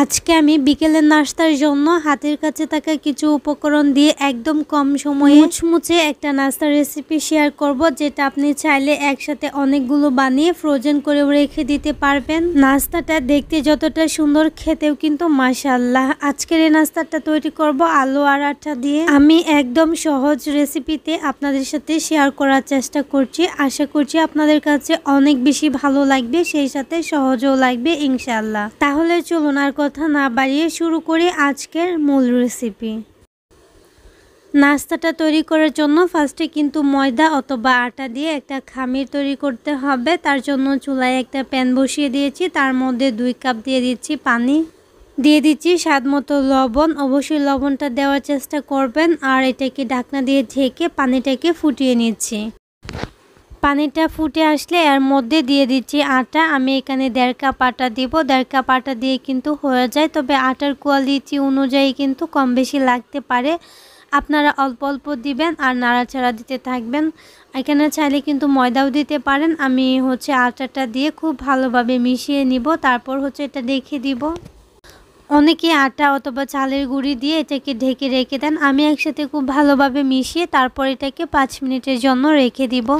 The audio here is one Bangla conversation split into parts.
আজকে আমি বিকেলের নাস্তার জন্য হাতের কাছে থাকা কিছু উপকরণ দিয়ে একদম কম সময়ে মুচমুচে একটা নাস্তার রেসিপি শেয়ার করব, যেটা আপনি চাইলে একসাথে অনেকগুলো বানিয়ে ফ্রোজেন করে রেখে দিতে পারবেন। নাস্তাটা দেখতে যতটা সুন্দর, খেতেও কিন্তু মাশাআল্লাহ। আজকের এই নাস্তাটা তৈরি করব আলু আর আটা দিয়ে। আমি একদম সহজ রেসিপিতে আপনাদের সাথে শেয়ার করার চেষ্টা করছি। আশা করছি আপনাদের কাছে অনেক বেশি ভালো লাগবে, সেই সাথে সহজও লাগবে ইনশাআল্লাহ। তাহলে চলুন আর কথা না বাড়িয়ে শুরু করি আজকের মূল রেসিপি। নাস্তাটা তৈরি করার জন্য ফার্স্টে কিন্তু ময়দা অথবা আটা দিয়ে একটা খামির তৈরি করতে হবে। তার জন্য চুলায় একটা প্যান বসিয়ে দিয়েছি, তার মধ্যে 2 কাপ দিয়ে দিচ্ছি পানি, দিয়ে দিচ্ছি স্বাদ মতো লবণ। অবশ্যই লবণটা দেওয়ার চেষ্টা করবেন। আর এটাকে ঢাকনা দিয়ে ঢেকে পানিটাকে ফুটিয়ে নিচ্ছি। পানিটা ফুটে আসলে এর মধ্যে দিয়ে দিচ্ছি আটা। আমি এখানে 1.5 কাপ আটা দিব। 1.5 কাপ আটা দিয়ে কিন্তু হয়ে যায়, তবে আটার কোয়ালিটি অনুযায়ী কিন্তু কম বেশি লাগতে পারে। আপনারা অল্প অল্প দিবেন আর নাড়াচাড়া দিতে থাকবেন। এখানে চাইলে কিন্তু ময়দাও দিতে পারেন। আমি আটাটা দিয়ে খুব ভালোভাবে মিশিয়ে নিব, তারপর এটা রেখে দিব। অনেকে আটা অথবা চালের গুঁড়ি দিয়ে এটাকে ঢেকে রেখে দেন। আমি একসাথে খুব ভালোভাবে মিশিয়ে তারপর এটাকে 5 মিনিটের জন্য রেখে দিব।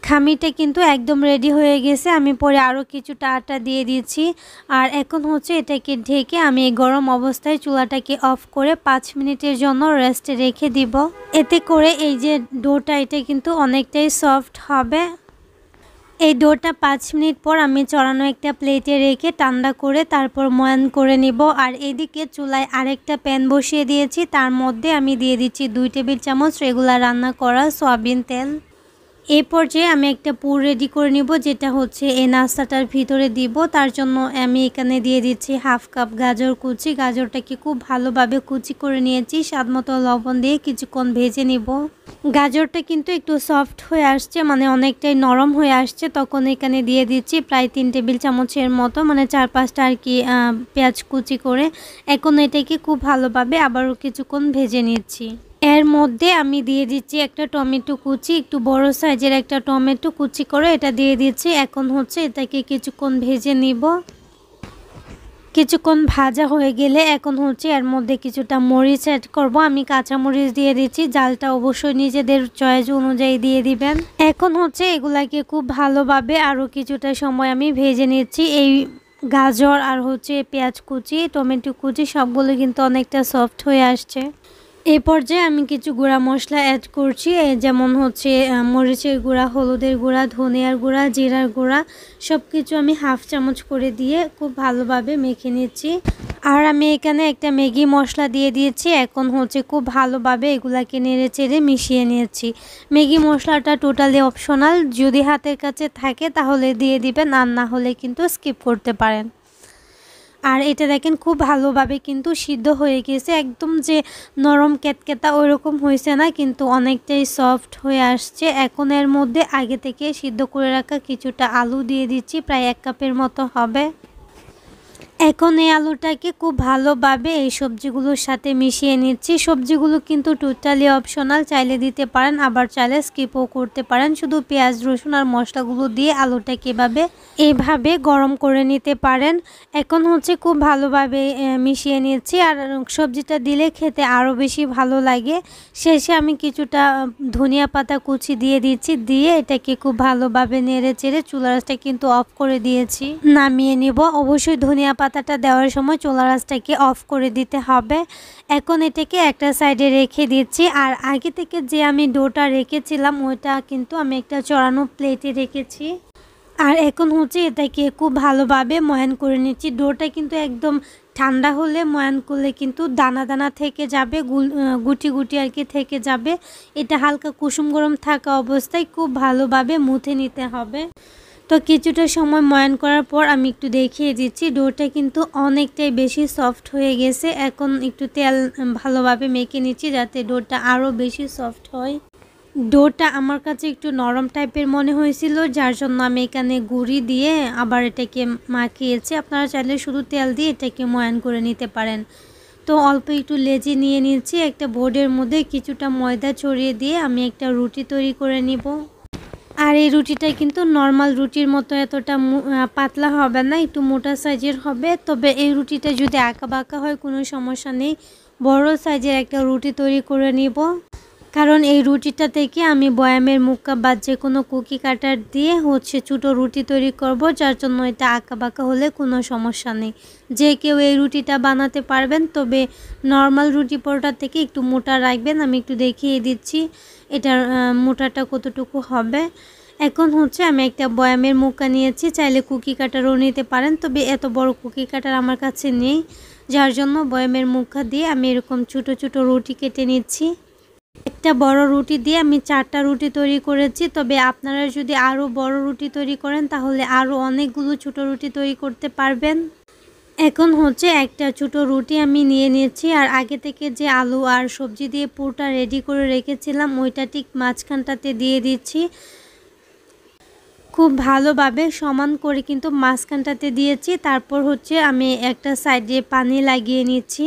খামিরটা কিন্তু একদম রেডি হয়ে গেছে। আমি পরে আরও কিছুটা আটা দিয়ে দিচ্ছি। আর এখন এটাকে ঢেকে আমি এই গরম অবস্থায় চুলাটাকে অফ করে 5 মিনিটের জন্য রেস্টে রেখে দিব। এতে করে এই যে ডোটা, এটা কিন্তু অনেকটাই সফট হবে। এই ডোটা 5 মিনিট পর আমি চড়ানো একটা প্লেটে রেখে ঠান্ডা করে তারপর ময়ান করে নিব। আর এদিকে চুলায় আরেকটা প্যান বসিয়ে দিয়েছি, তার মধ্যে আমি দিয়ে দিচ্ছি 2 টেবিল চামচ রেগুলার রান্না করা সয়াবিন তেল। এই পর্যায়ে আমি একটা পুর রেডি করে নিব, যেটা এই নাস্তাটার ভিতরে দিব। তার জন্য আমি এখানে দিয়ে দিচ্ছি 1/2 কাপ গাজর কুচি। গাজরটাকে খুব ভালোভাবে কুচি করে নিয়েছি। স্বাদমতো লবণ দিয়ে কিছুক্ষণ ভেজে নিব। গাজরটা কিন্তু একটু সফট হয়ে আসছে, মানে অনেকটাই নরম হয়ে আসছে। তখন এখানে দিয়ে দিচ্ছি প্রায় 3 টেবিল চামচের মতো, মানে 4-5টা আর কি পেঁয়াজ কুচি করে। এখন এটাকে খুব ভালোভাবে আবারও কিছুক্ষণ ভেজে নিচ্ছি। এর মধ্যে আমি দিয়ে দিচ্ছি একটা টমেটো কুচি, একটু বড় সাইজের একটা টমেটো কুচি করে এটা দিয়ে দিচ্ছি। এখন এটাকে কিছুক্ষণ ভেজে নিব। কিছুক্ষণ ভাজা হয়ে গেলে এখন এর মধ্যে কিছুটা মরিচ অ্যাড করব। আমি কাঁচা মরিচ দিয়ে দিচ্ছি। জালটা অবশ্যই নিজেদের চয়েস অনুযায়ী দিয়ে দিবেন। এখন এগুলাকে খুব ভালোভাবে আরও কিছুটা সময় আমি ভেজে নিচ্ছি। এই গাজর আর পেঁয়াজ কুচি, টমেটো কুচি সবগুলো কিন্তু অনেকটা সফট হয়ে আসছে। এই পর্যায়ে আমি কিছু গুঁড়া মশলা অ্যাড করছি, যেমন মরিচের গুঁড়া, হলুদের গুঁড়া, ধনিয়ার গুঁড়া, জিরার গুঁড়া, সব কিছু আমি 1/2 চামচ করে দিয়ে খুব ভালোভাবে মেখে নিচ্ছি। আর আমি এখানে একটা ম্যাগি মশলা দিয়ে দিয়েছি। এখন খুব ভালোভাবে এগুলাকে নেড়ে চেড়ে মিশিয়ে নিয়েছি। ম্যাগি মশলাটা টোটালি অপশনাল, যদি হাতের কাছে থাকে তাহলে দিয়ে দিবেন, আর না হলে কিন্তু স্কিপ করতে পারেন। আর এটা দেখেন খুব ভালোভাবে কিন্তু সিদ্ধ হয়ে গেছে। একদম যে নরম কেতকেতা ওইরকম হয়েছে না, কিন্তু অনেকটাই সফট হয়ে আসছে। এখন এর মধ্যে আগে থেকে সিদ্ধ করে রাখা কিছুটা আলু দিয়ে দিচ্ছি, প্রায় 1 কাপের মতো হবে। এখন এই আলুটাকে খুব ভালোভাবে এই সবজিগুলোর সাথে মিশিয়ে নিচ্ছি। সবজিগুলো কিন্তু টোটালি অপশনাল, চাইলে দিতে পারেন, আবার চাইলে স্কিপও করতে পারেন। শুধু পেঁয়াজ, রসুন আর মশলাগুলো দিয়ে আলুটাকে এভাবে গরম করে নিতে পারেন। এখন খুব ভালোভাবে মিশিয়ে নিচ্ছি। আর সবজিটা দিলে খেতে আরও বেশি ভালো লাগে। শেষে আমি কিছুটা ধনিয়া পাতা কুচি দিয়ে দিচ্ছি। দিয়ে এটাকে খুব ভালোভাবে নেড়ে চেড়ে চুলার আঁচটা কিন্তু অফ করে দিয়েছি, নামিয়ে নিব। অবশ্যই ধনিয়া পাতাটা দেওয়ার সময় চুলার আঁচটাকে অফ করে দিতে হবে। এখন এটাকে একটা সাইডে রেখে দিচ্ছি। আর আগে থেকে যে আমি ডোটা রেখেছিলাম ওইটা কিন্তু আমি একটা চড়ানো প্লেটে রেখেছি। আর এখন এটাকে খুব ভালোভাবে ময়ান করে নিচ্ছি। ডোটা কিন্তু একদম ঠান্ডা হলে ময়ান করলে কিন্তু দানা দানা থেকে যাবে, গুটি গুটি আর কি থেকে যাবে। এটা হালকা কুসুম গরম থাকা অবস্থায় খুব ভালোভাবে মুথে নিতে হবে। তো কিছুটা সময় ময়ান করার পর আমি একটু দেখিয়ে দিচ্ছি, ডোটা কিন্তু অনেকটাই বেশি সফট হয়ে গেছে। এখন একটু তেল ভালোভাবে মেখে নিচ্ছি যাতে ডোটা আরও বেশি সফট হয়। ডোটা আমার কাছে একটু নরম টাইপের মনে হয়েছিল, যার জন্য আমি এখানে গুঁড়ি দিয়ে আবার এটাকে মাখিয়েছি। আপনারা চাইলে শুধু তেল দিয়ে এটাকে ময়ান করে নিতে পারেন। তো অল্প একটু লেচি নিয়ে নিচ্ছি। একটা বোর্ডের মধ্যে কিছুটা ময়দা ছড়িয়ে দিয়ে আমি একটা রুটি তৈরি করে নিব। আর এই রুটিটা কিন্তু নর্মাল রুটির মতো এতটা পাতলা হবে না, একটু মোটা সাইজের হবে। তবে এই রুটিটা যদি আঁকা বাঁকা হয় কোনো সমস্যা নেই, বড় সাইজের একটা রুটি তৈরি করে নিব। কারণ এই রুটিটা থেকে আমি বয়ামের মুক্কা বা যে কোনো কুকি কাটার দিয়ে ছোটো রুটি তৈরি করব, যার জন্য এটা আঁকা বাঁকা হলে কোনো সমস্যা নেই। যে কেউ এই রুটিটা বানাতে পারবেন, তবে নর্মাল রুটি পরোটা থেকে একটু মোটা রাখবেন। আমি একটু দেখিয়ে দিচ্ছি এটার মোটাটা কতটুকু হবে। এখন আমি একটা বয়ামের মুক্কা নিয়েছি, চাইলে কুকি কাটারও নিতে পারেন, তবে এত বড় কুকি কাটার আমার কাছে নেই, যার জন্য বয়ামের মুক্কা দিয়ে আমি এরকম ছোটো ছোটো রুটি কেটে নিচ্ছি। একটা বড় রুটি দিয়ে আমি 4টা রুটি তৈরি করেছি। তবে আপনারা যদি আরও বড় রুটি তৈরি করেন তাহলে আরও অনেকগুলো ছোটো রুটি তৈরি করতে পারবেন। এখন একটা ছোটো রুটি আমি নিয়ে নিয়েছি, আর আগে থেকে যে আলু আর সবজি দিয়ে পুরোটা রেডি করে রেখেছিলাম ওইটা ঠিক মাঝখানটাতে দিয়ে দিচ্ছি। খুব ভালোভাবে সমান করে কিন্তু মাঝখানটাতে দিয়েছি। তারপর আমি একটা সাইডে পানি লাগিয়ে নিচ্ছি।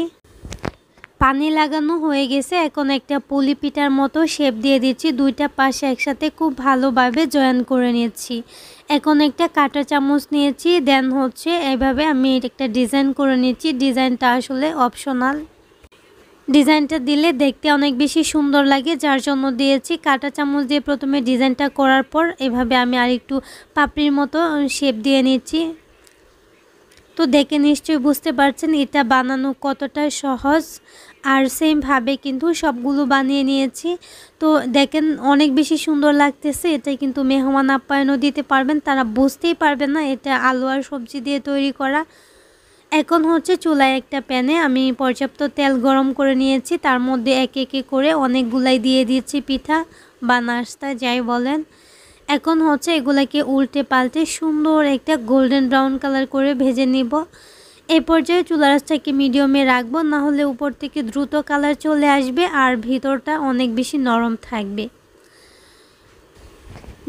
পানি লাগানো হয়ে গেছে, এখন একটা পুলি পিঠার মতো শেপ দিয়ে দিচ্ছি। দুইটা পাশে একসাথে খুব ভালোভাবে জয়েন করে নিচ্ছি। এখন একটা কাঁটা চামচ নিয়েছি, দেন এইভাবে আমি একটা ডিজাইন করে নিচ্ছি। ডিজাইনটা আসলে অপশনাল, ডিজাইনটা দিলে দেখতে অনেক বেশি সুন্দর লাগে, যার জন্য দিয়েছি। কাঁটা চামচ দিয়ে প্রথমে ডিজাইনটা করার পর এভাবে আমি আরেকটু পাপড়ির মতো শেপ দিয়ে নিচ্ছি। তো দেখে নিশ্চয়ই বুঝতে পারছেন এটা বানানো কতটা সহজ। আর সেমভাবে কিন্তু সবগুলো বানিয়ে নিয়েছি। তো দেখেন অনেক বেশি সুন্দর লাগতেছে। এটা কিন্তু মেহমান আপ্যায়নও দিতে পারবেন, তারা বুঝতেই পারবে না এটা আলু আর সবজি দিয়ে তৈরি করা। এখন চুলায় একটা প্যানে আমি পর্যাপ্ত তেল গরম করে নিয়েছি, তার মধ্যে এক একে করে অনেকগুলাই দিয়ে দিচ্ছি পিঠা বা নাস্তা যাই বলেন। এখন এগুলাকে উল্টে পাল্টে সুন্দর একটা গোল্ডেন ব্রাউন কালার করে ভেজে নিব। এই পর্যায়ে চুলার আঁচটাকে মিডিয়ামে রাখবো, না হলে উপর থেকে দ্রুত কালার চলে আসবে আর ভিতরটা অনেক বেশি নরম থাকবে।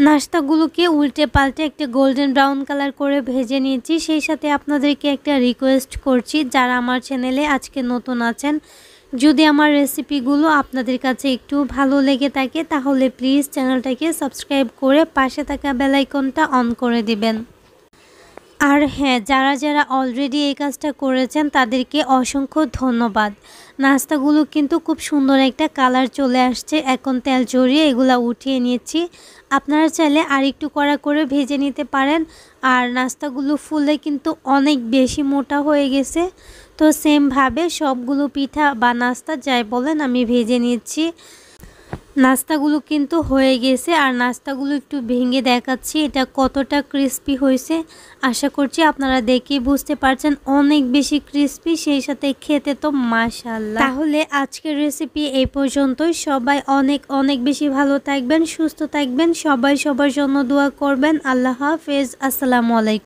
নাস্তাগুলোকে উল্টে পাল্টে একটা গোল্ডেন ব্রাউন কালার করে ভেজে নিয়েছি। সেই সাথে আপনাদেরকে একটা রিকোয়েস্ট করছি, যারা আমার চ্যানেলে আজকে নতুন আছেন, যদি আমার রেসিপিগুলো আপনাদের কাছে একটু ভালো লেগে থাকে তাহলে প্লিজ চ্যানেলটাকে সাবস্ক্রাইব করে পাশে থাকা বেল আইকনটা অন করে দিবেন। আর হ্যাঁ, যারা যারা অলরেডি এই কাজটা করেছেন তাদেরকে অসংখ্য ধন্যবাদ। নাস্তাগুলো কিন্তু খুব সুন্দর একটা কালার চলে আসছে। এখন তেল ঝরিয়ে এগুলা উঠিয়ে নিয়েছি। আপনারা চাইলে আরেকটু কড়া করে ভেজে নিতে পারেন। আর নাস্তাগুলো ফুলে কিন্তু অনেক বেশি মোটা হয়ে গেছে। তো সেমভাবে সবগুলো পিঠা বা নাস্তা যাই বলেন আমি ভেজে নিচ্ছি। নাস্তাগুলো কিন্তু হয়ে গেছে, আর নাস্তাগুলো একটু ভেঙে দেখাচ্ছি এটা কতটা ক্রিস্পি হয়েছে। আশা করছি আপনারা দেখেই বুঝতে পারছেন অনেক বেশি ক্রিস্পি, সেই সাথে খেতে তো মাশাআল্লাহ। তাহলে আজকের রেসিপি এই পর্যন্তই। সবাই অনেক অনেক বেশি ভালো থাকবেন, সুস্থ থাকবেন, সবাই সবার জন্য দোয়া করবেন। আল্লাহ হাফেজ, আসসালামু আলাইকুম।